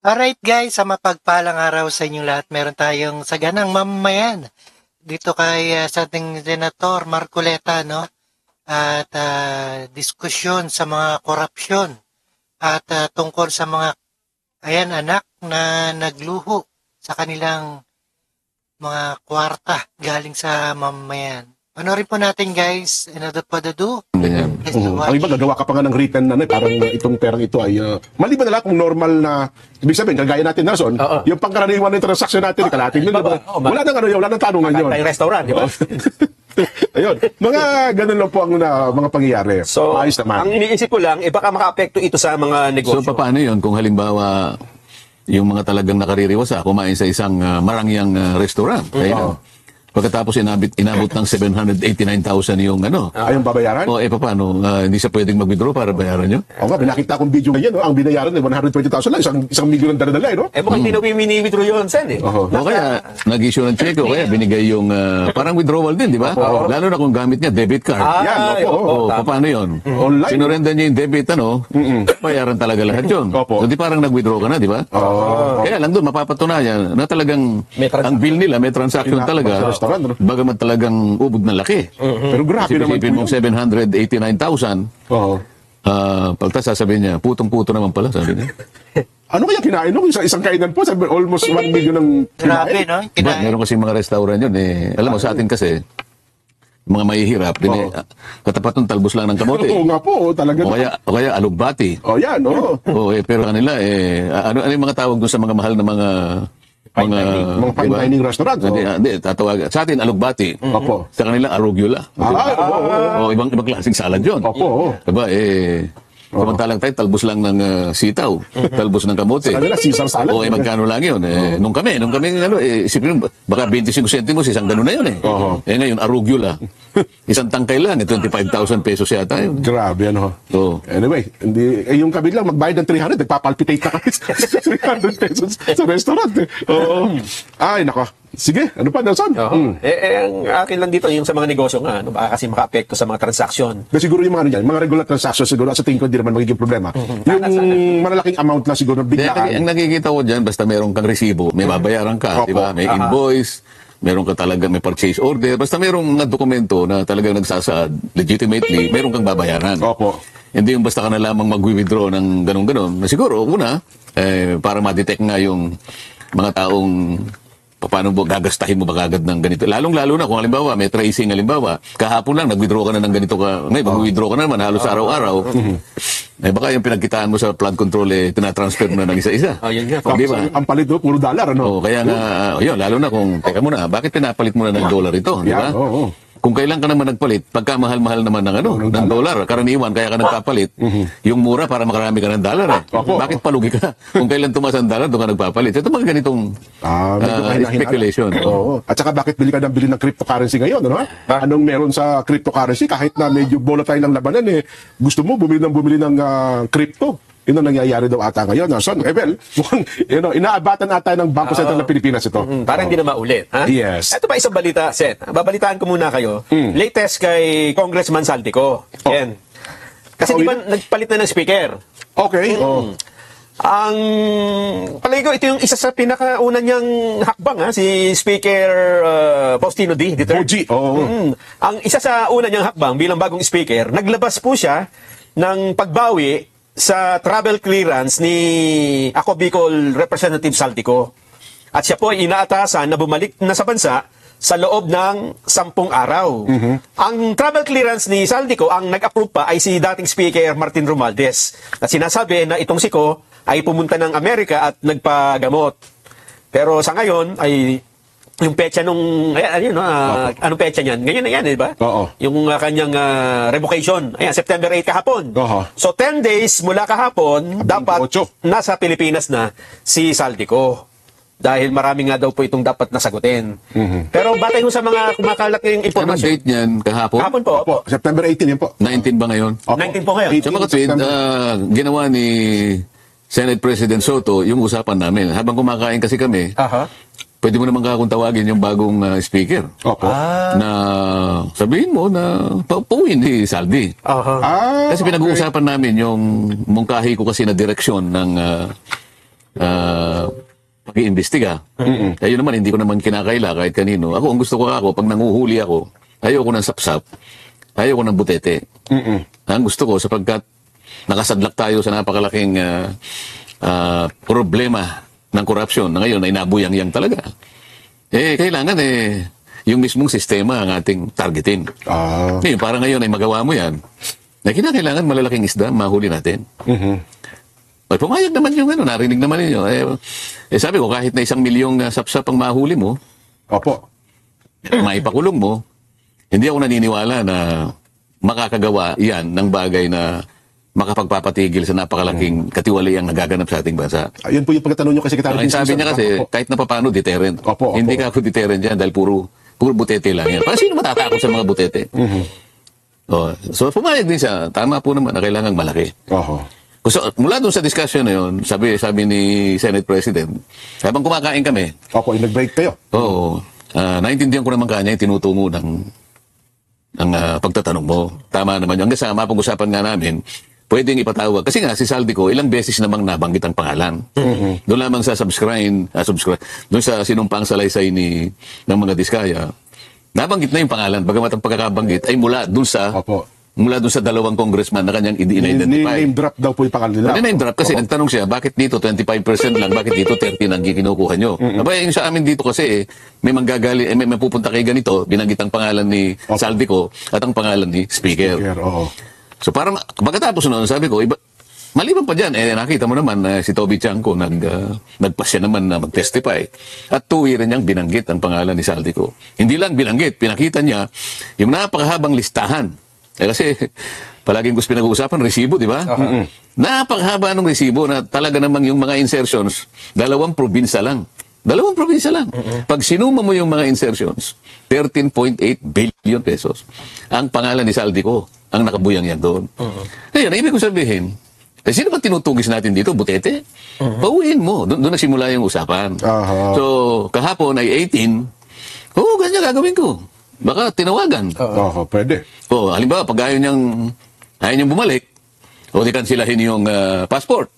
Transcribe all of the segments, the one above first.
Alright guys, sa mapagpalang araw sa inyong lahat, meron tayong saganang mamamayan dito kay sa ating Senator Marcoleta, no? At diskusyon sa mga korupsyon at tungkol sa mga anak na nagluho sa kanilang mga kwarta galing sa mamamayan. Panoorin po natin guys, another padado. Ganyan. Ang iba, gagawa ka pa nga ng written na parang itong perang ito ay maliban na lang kung normal na, ibig sabihin, kagaya natin, Nelson, yung pangkaraniwan ng transaction natin, kalating yun, diba? Wala nang wala nang tanungan yun. Tayong restaurant, di ba? Ayun, mga ganun lang po ang mga pangyayari. So, ayos naman. ang iniisip ko lang, baka maka-apekto ito sa mga negosyo. So, paano yun kung halimbawa yung mga talagang nakaririwasa kumain sa isang marangyang restaurant? Kaya pagkatapos inabot ng 789,000 yung Ayong babayaran? O, paano? Hindi siya pwedeng mag-withdraw para bayaran nyo? Oo nga, pinakita akong video ngayon, ang binayaran ay 120,000 lang, isang milyon ang dala-dala, no? Mukhang hindi na mini-withdraw yun, Sen, eh. O kaya, nag-issue ng check, o kaya binigay yung parang withdrawal din, di ba? Lalo na kung gamit niya debit card. Yan, opo. Paano yun? Online. Sinurrender niya yung debit, bayaran talaga lahat yun. Opo. So, di parang nag-withdraw ka na, di ba? Kaya lang doon, mapapatunayan na talagang ang bill nila, may transaction talaga. Bagamat talagang ubod na laki. Pero grabe naman po mong 789,000. Oo. Pagtas sasabihin niya, putong-puto naman pala, sabi niya. Ano kaya kinain mo? Isang kainan po, sabi, almost 1 million ang Grabe, kinain. no? Diba, meron kasi mga restaurant yun. Alam mo, sa atin kasi, mga mahihirap, katapat ng talbos lang ng kamote. Oo nga po, talaga. O kaya alugbati. Yan, oo. Pero kanila, ano yung mga tawag doon sa mga mahal na mga Mga fine dining restaurant. Hindi, tatawag. Sa atin, alugbati. Opo. Sa kanila, arugula. Ibang klaseng salad yun. Opo. Diba, samantalang tayo, talbos lang ng sitaw, talbos ng kamote. Sa kanila, Caesar salad. Magkano lang yun. Nung kami, isipin mo, baka 25 centimos, isang gano'n na yun eh. Ngayon, arugula. Isang tangkay lang, 25,000 pesos yata yun. Grabe, Anyway, yung kabilang magbayad ng 300, nagpapalpitate na kami sa 300 pesos sa restaurant. Ay, nako. Sige, ano pa, Nelson? Ang akin lang dito, yung sa mga negosyo nga, baka kasi maka-apekto sa mga transaksyon. Siguro yung mga mga regular transactions, siguro sa tingin ko hindi naman magiging problema. Yung malalaking amount na siguro biglaan. Ang nakikita ko dyan, basta meron kang resibo, may babayaran ka, di ba? May invoice, meron ka talaga, may purchase order, basta merong mga dokumento na talagang nagsasaad legitimately, meron kang babayaran. Opo. Hindi yung basta ka na lamang mag-withdraw ng ganun-ganun. Na siguro, una, para ma-detect nga yung mga taong paano mo gagastahin mo ba kagad ng ganito. Lalong-lalo na kung halimbawa, may tracing halimbawa, kahapon lang, nag-withdraw ka na ng ganito ka, ngayon, mag-withdraw ka na naman, halos araw-araw. Baka yung pinagkitaan mo sa flood control, tinatransfer mo na ng isa-isa. Yun nga. Diba? Ang palit do, puro dollar, kaya nga, yun, lalo na kung, teka muna, bakit pinapalit mo na ng dollar ito? Di ba? Kung kailan ka naman nagpalit, pagka mahal-mahal naman ng dollar, karaniwan, kaya ka nagpapalit, yung mura para makarami ka ng dollar. Bakit palugi ka? Kung kailan tumaas ang dollar, doon ka nagpapalit. Ito mga ganitong speculation. At saka bakit bili ka ng bili ng cryptocurrency ngayon? Anong meron sa cryptocurrency? Kahit na medyo volatile ang labanan, gusto mo bumili ng crypto. Yun ang nangyayari daw ata ngayon. Son, well, inaabatan ata ng Bangko Sentral ng Pilipinas ito. Parang hindi na maulit. Ha? Yes. Ito pa isang balita, Seth. Babalitaan ko muna kayo. Latest kay Congressman Saltico. Yan. Kasi di ba nagpalit na ng speaker? Okay. Ang palagi ko, ito yung isa sa pinakauna niyang hakbang, si Speaker Faustino D. Boji. Ang isa sa una niyang hakbang bilang bagong speaker, naglabas po siya ng pagbawi sa travel clearance ni Ako Bicol Representative Saltico. At siya po ay inaatasan na bumalik na sa bansa sa loob ng 10 araw. Ang travel clearance ni Saltico, ang nag-approve pa ay si dating Speaker Martin Romualdez. At sinasabi na itong siko ay pumunta ng Amerika at nagpagamot. Pero sa ngayon ay yung petsa nung, anong petsa niyan? Ganyan na yan, di ba? Yung kanyang revocation. Ayan, September 8 kahapon. So, 10 days mula kahapon, dapat nasa Pilipinas na si Saltico. Dahil marami nga daw po itong dapat nasagutin. Pero batay ho sa mga kumakalat ngayong Ano impormasyon. date niyan? Kahapon? Kahapon po. September 18 yan po. 19 ba ngayon? 19 po ngayon. So mga tweet, ginawa ni Senate President Soto yung usapan namin. Habang kumakain kasi kami, pwede mo naman kakong tawagin yung bagong speaker. Na sabihin mo na paupuin si Saldi. Kasi pinag-uusapan namin yung mungkahi ko kasi na direksyon ng mag-iimbestiga. Ayun naman, hindi ko naman kinakaila kahit kanino. Ang gusto ko pag nanguhuli ako, ayoko ng sapsap, ayoko ng butete. Ang gusto ko, sapagkat nakasadlak tayo sa napakalaking problema ng korupsyon na ngayon ay nabuyang-yang talaga. Kailangan yung mismong sistema ang ating targetin. Ngayon, para ngayon ay magawa mo yan, na kinakailangan malalaking isda, mahuli natin. Ay, pumayag naman yung narinig naman ninyo. Sabi ko, kahit na 1 milyong sapsap ang mahuli mo, Opo. maipakulong mo, hindi ako naniniwala na makakagawa yan ng bagay na makapagpapatigil sa napakalaking katiwaliang nagaganap sa ating bansa. Ayun po yung pagkatanong nyo kay Secretary Ang sabi niya kasi, Opo. kahit na paano deterrent. Opo. Hindi ka ako deterrent yan dahil puro butete lang yan. Para sino matatakot sa mga butete? So, pumayag din siya. Tama po naman na kailangan malaki. So, mula dun sa discussion na yun, sabi ni Senate President, habang kumakain kami, Opo, yung nag-break kayo. naintindihan ko naman kanya yung tinutungo ng pagtatanong mo. Tama naman yun. Hanggang sa mapag-usapan nga namin, pwedeng ipatawag. Kasi nga, si Saldico, ilang beses namang nabanggit ang pangalan. Doon lamang sa subscribe, doon sa sinumpang salaysay ng mga Diskaya, nabanggit na yung pangalan. Bagamat ang pagkakabanggit ay mula doon sa dalawang congressman na kanyang in-identify. Name drop daw po yung pangalan nila. Name drop kasi nagtanong siya, bakit dito 25% lang, bakit dito 30% ang kinukuha nyo? Abay, yung sa amin dito kasi, may manggagali, may pupunta kay ganito, binanggit ang pangalan ni Saldico at ang pangalan ni Speaker. So parang, pagkatapos noon, sabi ko, maliban pa dyan, nakita mo naman si Toby Chanco nagpasya naman na mag-testify. At tuwiran niyang binanggit ang pangalan ni Saldico. Hindi lang binanggit, pinakita niya yung napakahabang listahan. Kasi palaging gusto pinag-uusapan, resibo, di ba? Napakahaba ng resibo na talaga namang yung mga insertions, 2 probinsya lang. 2 probinsya lang. Pag sinuma mo yung mga insertions, 13.8 billion pesos. Ang pangalan ni Saldico ang nakabuyang yan doon. Ngayon, ibig ko sabihin, sino ba tinutugis natin dito? Butete? Pauwiin mo. Doon nagsimula yung usapan. So, kahapon ay 18. Ganyan gagawin ko. Baka tinawagan. Pwede. Halimbawa, pag ayaw niyang bumalik, di kansilahin yung passport.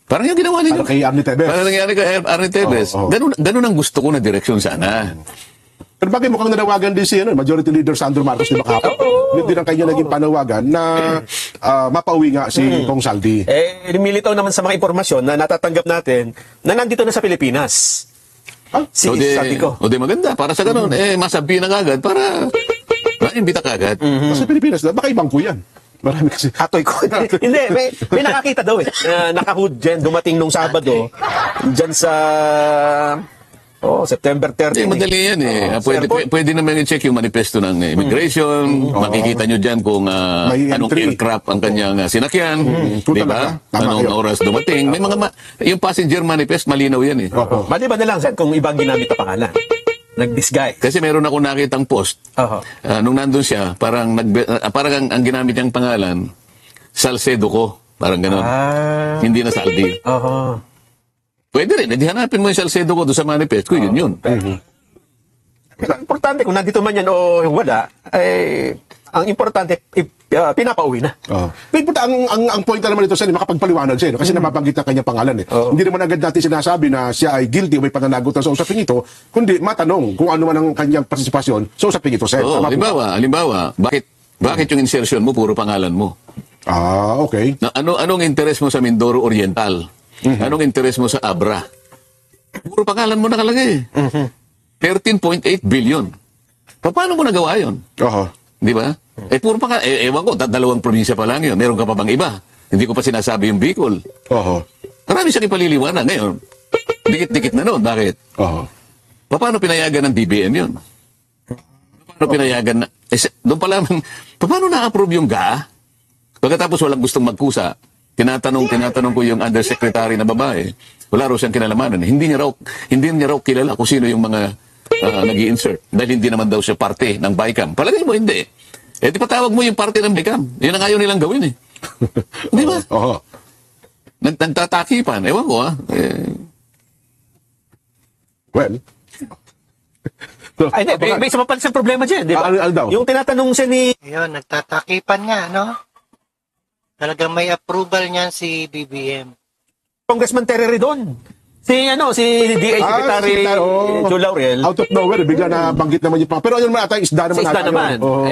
Parang yung ginawa ninyo. Parang kay Arnie Tevez. Parang nangyari kay Arnie Tevez. Ganun ang gusto ko na direksyon sana. Pero bagay mukhang nanawagan din si Majority Leader Sandro Marcos di ba kahapon? Hindi lang kanya naging panawagan na mapauwi nga si Kong Saldi. Lumilitaw naman sa mga impormasyon na natatanggap natin na nandito na sa Pilipinas. Si Saldico. O di maganda. Para sa ganun, masabi na kagad para maimbita kagad. Sa Pilipinas, baka ibang ko yan. Marami kasi. Atoy ko. Hindi, may nakakita daw nakahood dyan, dumating nung Sabado, dyan sa September 30. Madali yan Pwede naman i-check yung manifesto ng immigration. Makikita nyo dyan kung anong aircraft ang kanyang sinakyan. Di ba? Anong oras dumating. May yung passenger manifest, malinaw yan Maliban na lang, Sen, kung ibang ginamit na pangalan. Nag-disguise. Kasi meron ako nakitang post. Nung nandun siya, parang ang ginamit niyang pangalan, Salcedo ko. Parang gano'n. Hindi na Saldi. Pwede rin. Hanapin mo yung Salcedo ko doon sa manifest ko. Yun. Importante, kung nandito man yan o wala, ang importante, pinapauwi na. Pero ang point naman ito, makapagpaliwanag siya. Kasi nababanggit ang kanyang pangalan. Hindi naman agad natin sinasabi na siya ay guilty o may pananagutan sa usaping ito, kundi matanong kung ano man ang kanyang partisipasyon sa usaping ito, Sen. Halimbawa, bakit yung insertion mo, puro pangalan mo? Okay. Anong interest mo sa Mindoro Oriental? Anong interest mo sa Abra? Puro pangalan mo nakalagay. 13.8 billion. Paano mo nagawa yun? Di ba? Puro pangalan. Ewan ko, 2 probinsya pa lang yun. Meron ka pa bang iba? Hindi ko pa sinasabi yung Bicol. Marami siyang ipaliliwanag ngayon. Dikit-dikit na noon. Bakit? Paano pinayagan ng DBM yun? Paano pinayagan na... doon pa lang, paano na-approve yung GA? Pagkatapos walang gustong magkusa, tinatanong ko yung undersecretary na babae, wala raw siyang kinalamanan. Hindi niya raw kilala kung sino yung mga nag-i-insert. Dahil hindi naman daw siya parte ng BICAM. Palagay mo, hindi. Di patawag mo yung parte ng BICAM. Yun ang ayaw nilang gawin Di ba? Nagtatakipan. Ewan ko Well. May isa pa pala siyang problema dyan, di ba? Yung tinatanong siya ni... Ayun, nagtatakipan nga, no? Talagang may approval niyan si BBM. Congressman Terry Redon. Si DA Secretary Secretary, oo. Joe Laurel. Out of nowhere, bigla na banggit naman yung pero ayun naman ata, isda naman Sa isda ata yun. naman. Oo.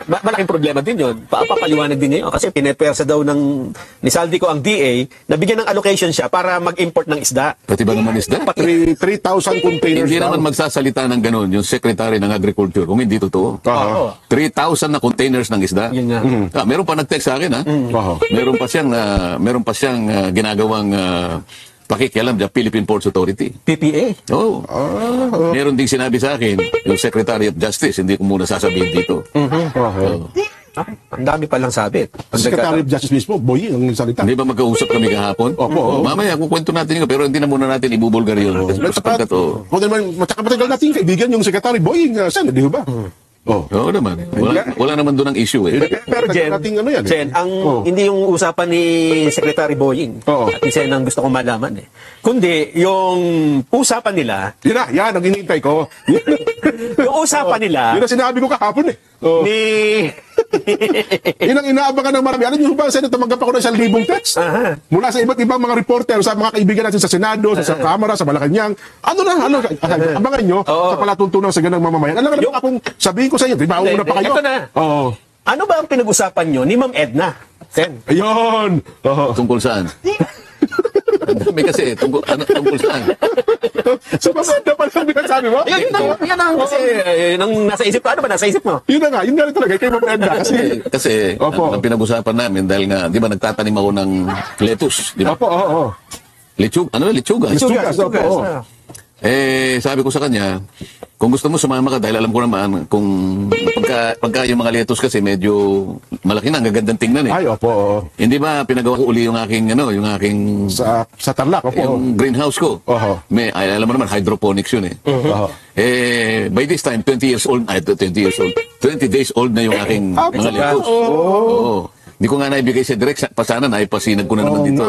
Malaking problema din yun. Papaliwanag din niya yun. Kasi pinepersa daw ni Saldico ang DA na bigyan ng allocation siya para mag-import ng isda. Pati ba naman isda? 3,000 containers Hindi daw. naman magsasalita ng ganun yung Secretary ng Agriculture kung hindi totoo. Oo. 3,000 na containers ng isda. Yun nga. Meron pa nag-text sa akin, ha? Oo. Meron pa siyang ginagawang pakikialam sa Philippine Ports Authority. PPA. Oo. Meron ding sinabi sa akin, yung Secretary of Justice, hindi ko muna sasabihin dito. Oo. Ang dami palang sabit. Secretary of Justice mismo, boy, ang salita. Hindi ba magkausap kami kahapon? Opo. Mamaya, kukwento natin yun, pero hindi na muna natin ibubulgar yun. Sapagkat, Kung naman, matsaka-matagal natin kaibigan yung Secretary Boying, saan, di ba? Oo naman. Wala naman doon ang issue eh. Pero Jen, nating ano yan. Jen, hindi yung usapan ni Secretary Boying Oo. at ni Sen ang gusto kong malaman kundi yung usapan nila, Yan ang hinihintay ko. yung usapan nila Yun ang sinabi ko kahapon eh. Oh. ni Yun ang inaabangan ng marami. Alam niyo ba, Sen, tumanggap ako ng 1,000 text Aha. mula sa iba't ibang mga reporter, sa mga kaibigan natin sa Senado, sa Kamara, sa Malacanang. Abangan nyo sa palatuntunan sa ganang mamamayan. Alam mo akong sabihin ko sa inyo, di ba, una pa kayo? Ito na. Oo. Ano ba ang pinag-usapan nyo ni Ma'am Edna? Sen. Ayun. Oo. Tungkol saan? Ang dami kasi, tungkol saan? Sa masanda pa lang binasabi mo? Yan ang kasi yun ang nasa isip ko. Ano ba nasa isip mo? Yun na nga, yun na rin talaga. Kay Ma'am Edna. Kasi Opo. ang pinag-usapan namin, dahil nga, di ba, nagtatanim ako ng lettuce, di ba? Opo, oo. Lechugas. Lechugas, opo, oo. Sabi ko sa kanya, kung gusto mo sumama ka, dahil alam ko naman, kung pagka yung mga lettuce kasi medyo malaki na, ang gagandang tingnan eh. Ay, opo, oo. Hindi ba pinagawa ko uli yung aking Sa Tarlac, opo. yung greenhouse ko. Oho. Alam mo naman, hydroponics yun eh. Oho. By this time, 20 days old na yung aking mga lettuce. Oo. Hindi ko nga naibigay si Direk, pasana naipasinag ko na naman dito.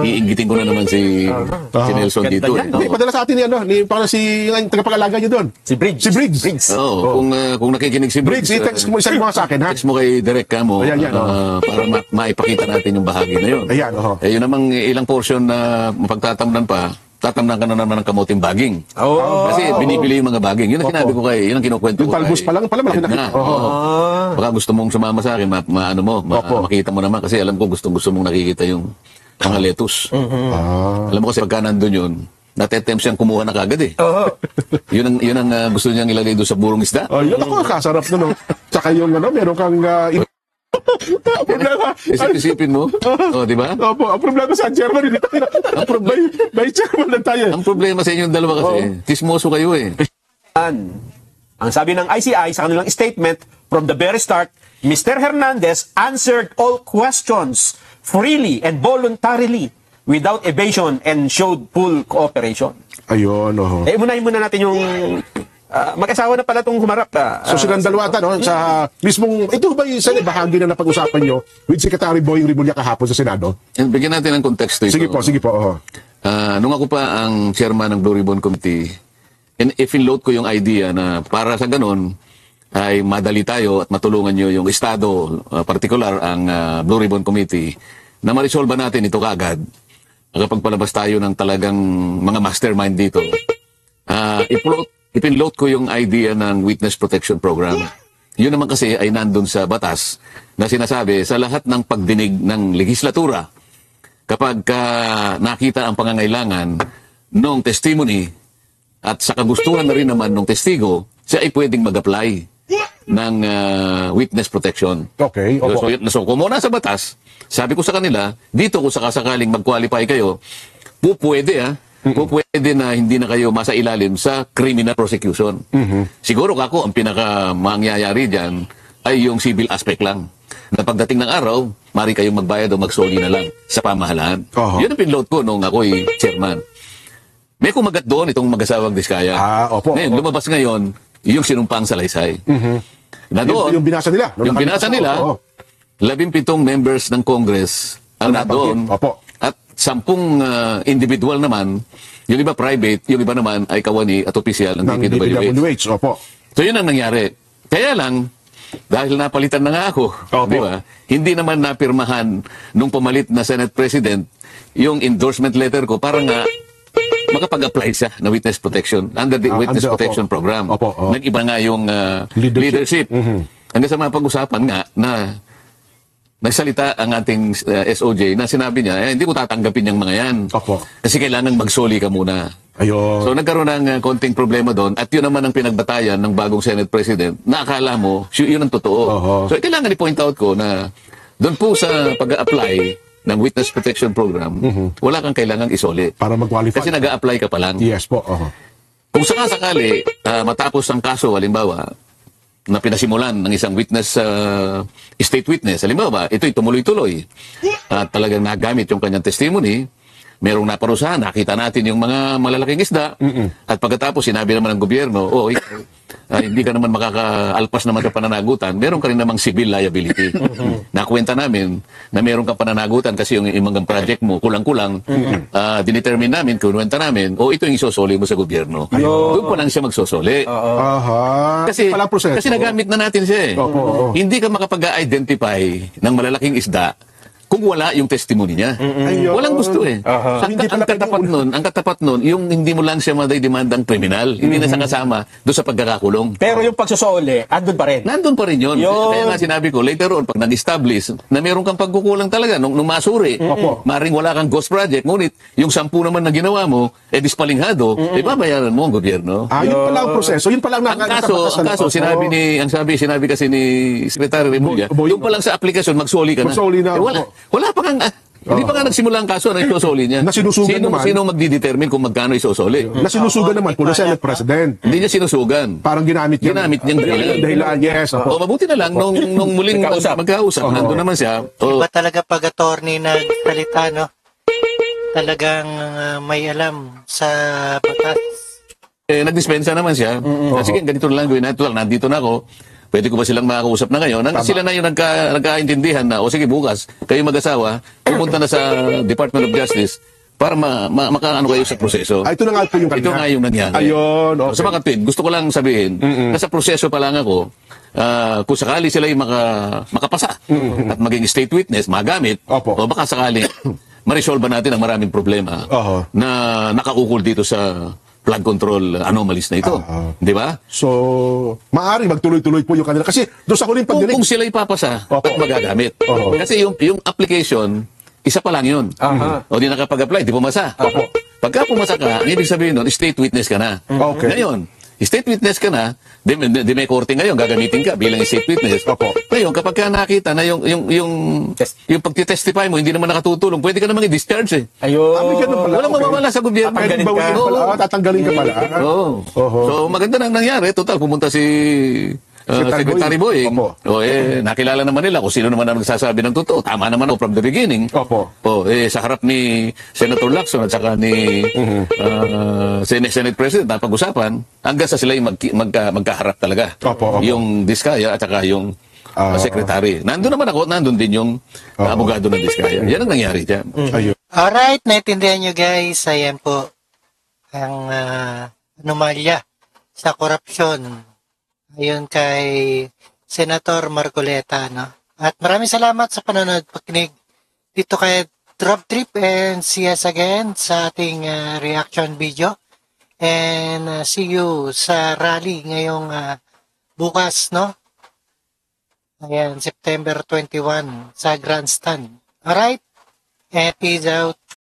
Iingitin ko na naman si Nelson dito. Ganda Eh. Hindi, padala sa atin yan, no? Para si tagapag-alaga niyo doon. Si Briggs. Si Briggs. Oo, kung nakikinig si Briggs, Briggs, i-text mo isa mo sa akin, ha? text mo kay Direk ka mo Ayan, para maipakita natin yung bahagi na yun. Ayan, oho. Yun namang ilang portion na mapagtatamnan pa, tatamnan ka na naman ng kamuting baging. Oo. Kasi binibili yung mga baging. Yun ang sinabi ko yun ang kinukwento Yung ko. talbos pa lang, pala malaki na. Edna. Baka gusto mong sumama sa akin, makita mo naman kasi alam ko gusto mong nakikita yung mga lettuce. Alam mo kasi pagka nandun yun, natetempt siyang kumuha na kagad eh. Yun ang gusto niyang ilagay doon sa burong isda. Oh, yun ako, kasarap nun, no? Tsaka yung, meron kang, problema. Isip-isipin mo. Di ba? Opo, ang problema sa Germany, dito by chairman lang tayo. Ang problema sa inyong dalawa kasi, tismoso kayo eh. Ang sabi ng ICI sa kanilang statement, from the very start, Mr. Hernandez answered all questions freely and voluntarily without evasion and showed full cooperation. Ayun, oho. Unahin muna natin yung mag-asawa na pala itong humarap. So silang dalawa no, sa mismong, ito ba yung bahagi na napag-usapan nyo with Secretary Boying Rimulya kahapon sa Senado? And bigyan natin ng konteksto ito. Sige po, oho. Nung ako pa ang chairman ng Blue Ribbon Committee, if-inload ko yung idea na para sa ganun, ay madali tayo at matulungan nyo yung Estado, particular ang Blue Ribbon Committee, na ma-resolve natin ito kaagad kapag palabas tayo ng talagang mga mastermind dito. Ipinload ko yung idea ng Witness Protection Program. Yun naman kasi ay nandun sa batas na sinasabi sa lahat ng pagdinig ng legislatura kapag nakita ang pangangailangan ng testimony at sa kagustuhan na rin naman ng testigo, siya ay pwedeng mag-apply ng witness protection. Okay, opo. So kung muna sa batas, sabi ko sa kanila, dito kung sakasakaling mag-qualify kayo, pwede pwede na hindi na kayo masailalim sa criminal prosecution. Siguro kako ang pinaka mangyayari diyan ay yung civil aspect lang. Na pagdating ng araw, mari kayong magbayad o magsoli na lang sa pamahalaan. Yun ang pinload ko nung ako'y chairman. May kumagat doon itong mag-asawang Diskaya. Opo. Ngayon, lumabas ngayon yung sinumpang salaysay. Na doon, Yung binasa nila. yung binasa nila, 17 members ng Congress ang nadoon. Opo. At 10 individual naman, yung iba private, yung iba naman ay kawani at opisyal ng Ng DPWH. DPWH, opo. So yun ang nangyari. Kaya lang, dahil napalitan na nga ako, di ba? Hindi naman napirmahan nung pumalit na Senate President yung endorsement letter ko para nga makapag-apply siya na witness protection under the witness under, protection program. Opo. Nag-iba nga yung Leadership. leadership. Hanggang sa mga pag-usapan nga na nagsalita ang ating SOJ na sinabi niya, hindi ko tatanggapin yung mga yan. Opo. Kasi kailangan magsoli ka muna. Ayun. So nagkaroon ng konting problema doon at yun naman ang pinagbatayan ng bagong Senate President na akala mo yun ang totoo. So kailangan i-point out ko na doon po sa pag-apply ng Witness Protection Program, wala kang kailangang isoli. Para mag-qualify. Kasi nag-a-apply ka pa lang. Yes po. Kung sakasakali matapos ang kaso, halimbawa, na pinasimulan ng isang witness, state witness, halimbawa, ito'y tumuloy-tuloy. At talagang nagamit yung kanyang testimony, merong naparusahan, nakita natin yung mga malalaking isda, at pagkatapos sinabi naman ng gobyerno, hindi ka naman makakaalpas naman sa pananagutan, meron ka rin namang civil liability. Nakwenta namin na meron kang pananagutan kasi yung mga project mo, kulang-kulang, dinetermine namin, kinuwenta namin, ito yung isosoli mo sa gobyerno. Doon pa lang siya magsosoli. Kasi, Pala proseso. kasi nagamit na natin siya eh. Hindi ka makapag-identify ng malalaking isda kung wala yung testimony niya. Walang gusto eh. Ang katapat nun, yung hindi mo lang siya madidemandang kriminal. Hindi na siya kasama doon sa pagkakakulong. Pero yung pagsusoli, andun pa rin. Nandun pa rin yun. Kaya nga sinabi ko, later on, pag nag-establish na meron kang pagkukulang talaga, nung masuri, maring wala kang ghost project, ngunit yung 10 naman na ginawa mo, dispalinghado, babayaran mo ang gobyerno. Yun pala ang proseso. Yun pala ang Ang kaso, sinabi kasi ni Secretary Remulla, yung pa lang sa aplikasyon, magsoli ka na. Magsoli na. Wala pa kang, hindi pa nga nagsimula ang kaso na isosoli niya. Na sinusugan naman. Sino magdidetermine kung magkano isosoli? Na sinusugan naman po ng Senate President. Hindi niya sinusugan. Parang ginamit niya. Ginamit niyang dahilan. Yes. Mabuti na lang, nung muling magkausap, nandun naman siya. Iba talaga pag attorney nagsalita, no? Talagang may alam sa batas. Nagdispensa naman siya. Sige, ganito na lang gawin natin. Nandito na ako. Pwede ko ba silang makausap na ngayon? Sila na yung nagkaintindihan na, sige bukas, kayo mag-asawa, pumunta na sa Department of Justice para makaano kayo sa proseso. Ito na nga po yung Ito nga yung nangyari. Ayun, okay. So mga tweet, gusto ko lang sabihin, nasa proseso pa lang ako, kung sakali sila yung makapasa at maging state witness, magamit, o baka sakali, ma-resolve natin ang maraming problema na nakaukol dito sa flood control anomalies na ito. Di ba? So, maaari magtuloy-tuloy po yung kanila. Kasi doon sa huling pagdinig... Kung sila ipapasa at magagamit. Kasi yung application, isa pa lang yun. O di nakapag-apply, di pumasa. Pagka pumasa ka, ang ibig sabihin nun, state witness ka na. Ngayon, state witness ka na, di may korte ngayon, gagamitin ka bilang state witness. Ngayon, kapag ka nakita na yung pagtitestify mo, hindi naman nakatutulong, pwede ka naman i-discharge eh. Walang mawawala sa gobyerno. Tatanggalin ka pala. So, maganda nang nangyari. Total, pumunta si Secretary Boying. Nakilala naman nila kung sino naman ang nagsasabi ng totoo. Tama naman ako from the beginning. Sa harap ni Senator Lacson at saka ni Senate President na pag-usapan, hanggang sa sila yung magkaharap talaga. Yung Diskaya at saka yung Secretary. Nandun naman ako, nandun din yung abogado ng Diskaya. Yan ang nangyari dyan. Alright, naintindihan nyo guys. Ayan po ang anomalya sa korupsyon. Ayon kay Senator Marcoleta, no? At maraming salamat sa panonood, pakinig dito kay Drop Trip, and see us again sa ating reaction video. And see you sa rally ngayong bukas, no? Ayan, September 21 sa Grandstand. Alright? And peace out.